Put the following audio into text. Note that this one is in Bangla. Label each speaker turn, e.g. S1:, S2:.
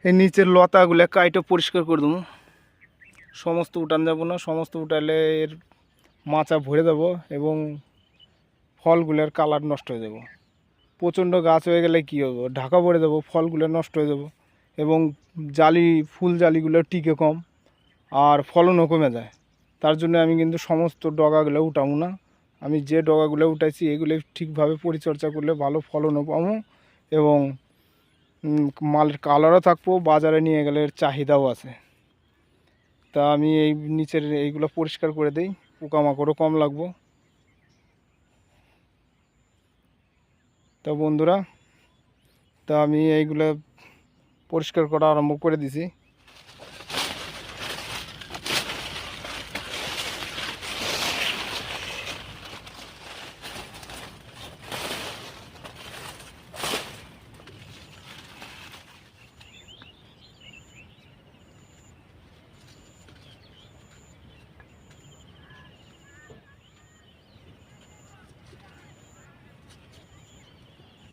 S1: এই নিচের লতাগুলো কাইটে পরিষ্কার করে দেবো। সমস্ত উঠান যাব না, সমস্ত উঠালে এর মাচা ভরে দেবো এবং ফলগুলোর কালার নষ্ট হয়ে যাব। প্রচণ্ড গাছ হয়ে গেলে কী হবে, ঢাকা ভরে দেবো, ফলগুলো নষ্ট হয়ে যাব এবং জালি ফুল জালিগুলো টিকে কম আর ফলনও কমে যায়। তার জন্য আমি কিন্তু সমস্ত ডগাগুলো উঠাবো না। আমি যে ডগাগুলো উঠাইছি এগুলো ঠিকভাবে পরিচর্যা করলে ভালো ফলনও পাবো এবং মালের কালারও থাকবো, বাজারে নিয়ে গেলে এর চাহিদাও আছে। তা আমি এই নিচের এইগুলো পরিষ্কার করে দিই, পোকামাকড়ও কম লাগবো। তা বন্ধুরা, তা আমি এইগুলো পরিষ্কার করা আরম্ভ করে দিছি।